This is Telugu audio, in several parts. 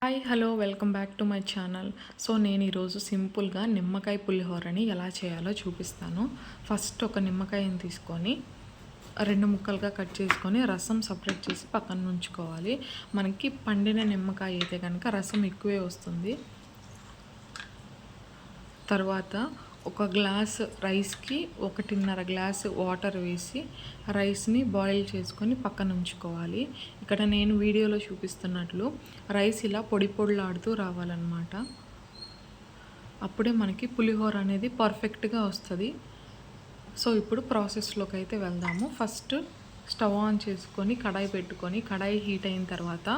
Hi hello welcome back to my channel. So నేను ఈరోజు సింపుల్గా నిమ్మకాయ పులిహోరని ఎలా చేయాలో చూపిస్తాను. ఫస్ట్ ఒక నిమ్మకాయని తీసుకొని 2 ముక్కలుగా కట్ చేసుకొని రసం సపరేట్ చేసి పక్కన ఉంచుకోవాలి. మనకి పండిన నిమ్మకాయ అయితే కనుక రసం ఎక్కువే వస్తుంది. తర్వాత ఒక గ్లాస్ రైస్కి 1.5 గ్లాస్ వాటర్ వేసి రైస్ని బాయిల్ చేసుకొని పక్కన ఉంచుకోవాలి. ఇక్కడ నేను వీడియోలో చూపిస్తున్నట్లు రైస్ ఇలా పొడి పొడిలాడుతూ రావాలన్నమాట. అప్పుడే మనకి పులిహోర అనేది పర్ఫెక్ట్గా వస్తుంది. సో ఇప్పుడు ప్రాసెస్లోకి అయితే వెళ్దాము. ఫస్ట్ స్టవ్ ఆన్ చేసుకొని కడాయి పెట్టుకొని కడాయి హీట్ అయిన తర్వాత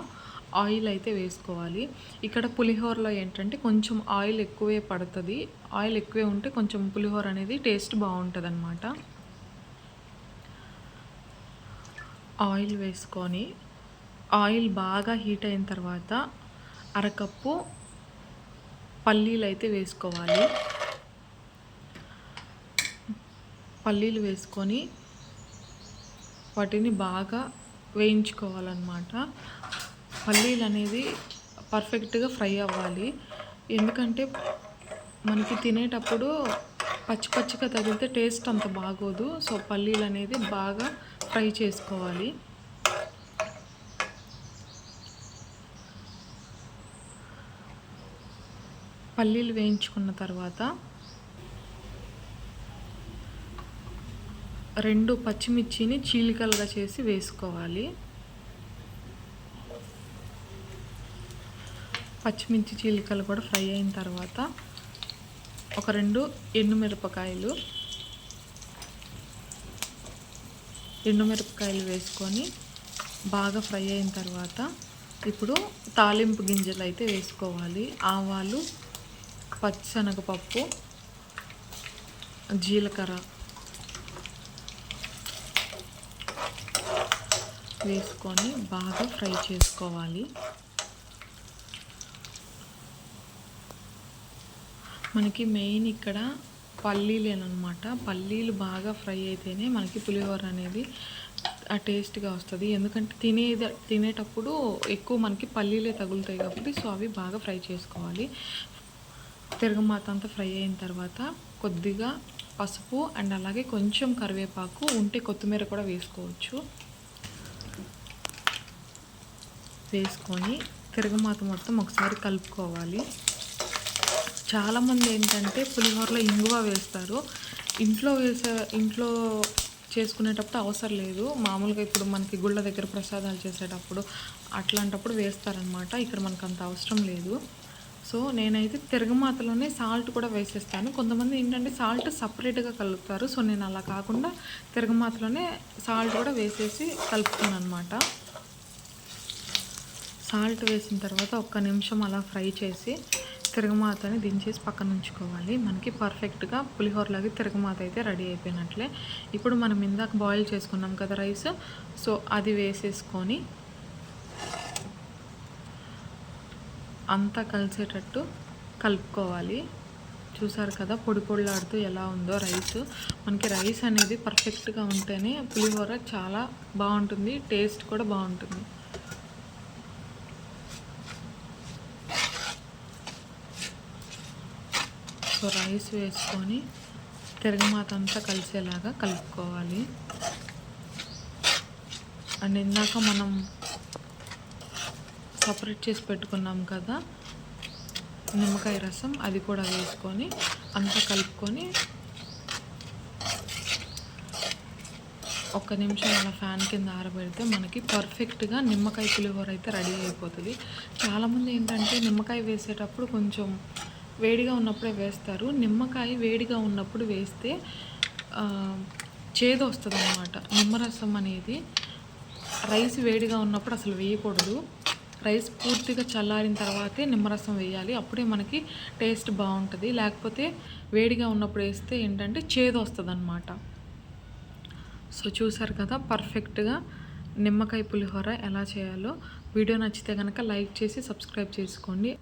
ఆయిల్ అయితే వేసుకోవాలి. ఇక్కడ పులిహోరలో ఏంటంటే కొంచెం ఆయిల్ ఎక్కువే పడుతుంది. ఆయిల్ ఎక్కువే ఉంటే కొంచెం పులిహోర అనేది టేస్ట్ బాగుంటుంది అన్నమాట. ఆయిల్ వేసుకొని ఆయిల్ బాగా హీట్ అయిన తర్వాత అరకప్పు పల్లీలు అయితే వేసుకోవాలి. పల్లీలు వేసుకొని వాటిని బాగా వేయించుకోవాలన్నమాట. పల్లీలు అనేది పర్ఫెక్ట్గా ఫ్రై అవ్వాలి. ఎందుకంటే మనకి తినేటప్పుడు పచ్చి పచ్చిగా తగిలితే టేస్ట్ అంత బాగోదు. సో పల్లీలు అనేది బాగా ఫ్రై చేసుకోవాలి. పల్లీలు వేయించుకున్న తర్వాత 2 పచ్చిమిర్చిని చీలికలుగా చేసి వేసుకోవాలి. పచ్చిమిర్చి చీలికలు కూడా ఫ్రై అయిన తర్వాత ఒక 2 ఎండుమిరపకాయలు వేసుకొని బాగా ఫ్రై అయిన తర్వాత ఇప్పుడు తాలింపు గింజలు అయితే వేసుకోవాలి. ఆవాలు, పచ్చిశనగపప్పు, జీలకర్ర వేసుకొని బాగా ఫ్రై చేసుకోవాలి. మనకి మెయిన్ ఇక్కడ పల్లీలేనమాట. పల్లీలు బాగా ఫ్రై అయితేనే మనకి పులిహోర అనేది టేస్ట్గా వస్తుంది. ఎందుకంటే తినేటప్పుడు ఎక్కువ మనకి పల్లీలే తగులుతాయి కాబట్టి సో అవి బాగా ఫ్రై చేసుకోవాలి. తిరగమాత అంతా ఫ్రై అయిన తర్వాత కొద్దిగా పసుపు అండ్ అలాగే కొంచెం కరివేపాకు ఉంటే కొత్తిమీర కూడా వేసుకోవచ్చు. వేసుకొని తిరగమాత మొత్తం ఒకసారి కలుపుకోవాలి. చాలామంది ఏంటంటే పులిహోరలో ఇంగువ వేస్తారు. ఇంట్లో చేసుకునేటప్పుడు అవసరం లేదు. మామూలుగా ఇప్పుడు మనకి గుళ్ళ దగ్గర ప్రసాదాలు చేసేటప్పుడు అట్లాంటప్పుడు వేస్తారనమాట. ఇక్కడ మనకు అంత అవసరం లేదు. సో నేనైతే తిరగమాతలోనే సాల్ట్ కూడా వేసేస్తాను. కొంతమంది ఏంటంటే సాల్ట్ సపరేట్గా కలుపుతారు. సో నేను అలా కాకుండా తిరగమాతలోనే సాల్ట్ కూడా వేసేసి కలుపుతాను అనమాట. సాల్ట్ వేసిన తర్వాత 1 నిమిషం అలా ఫ్రై చేసి తిరగమాతని దించేసి పక్కన ఉంచుకోవాలి. మనకి పర్ఫెక్ట్గా పులిహోరలాగా తిరగమాత అయితే రెడీ అయిపోయినట్లే. ఇప్పుడు మనం ఇందాక బాయిల్ చేసుకున్నాం కదా రైస్, సో అది వేసేసుకొని అంతా కలిసేటట్టు కలుపుకోవాలి. చూసారు కదా పొడి పొడిలాడుతూ ఎలా ఉందో రైస్. మనకి రైస్ అనేది పర్ఫెక్ట్గా ఉంటేనే పులిహోర చాలా బాగుంటుంది, టేస్ట్ కూడా బాగుంటుంది. సో రైస్ వేసుకొని తిరగమాత అంతా కలిసేలాగా కలుపుకోవాలి. అండ్ ఇందాక మనం సపరేట్ చేసి పెట్టుకున్నాం కదా నిమ్మకాయ రసం, అది కూడా వేసుకొని అంతా కలుపుకొని 1 నిమిషం అలా ఫ్యాన్ కింద ఆరబెడితే మనకి పర్ఫెక్ట్గా నిమ్మకాయ పులిహోర అయితే రెడీ అయిపోతుంది. చాలామంది ఏంటంటే నిమ్మకాయ వేసేటప్పుడు కొంచెం వేడిగా ఉన్నప్పుడే వేస్తారు. నిమ్మకాయ వేడిగా ఉన్నప్పుడు వేస్తే చేదు వస్తుంది అన్నమాట. నిమ్మరసం అనేది రైస్ వేడిగా ఉన్నప్పుడు అసలు వేయకూడదు. రైస్ పూర్తిగా చల్లారిన తర్వాతే నిమ్మరసం వేయాలి. అప్పుడే మనకి టేస్ట్ బాగుంటుంది. లేకపోతే వేడిగా ఉన్నప్పుడు వేస్తే ఏంటంటే చేదు వస్తుంది అన్నమాట. సో చూసారు కదా పర్ఫెక్ట్గా నిమ్మకాయ పులిహోర ఎలా చేయాలో. వీడియో నచ్చితే కనుక లైక్ చేసి సబ్స్క్రైబ్ చేసుకోండి.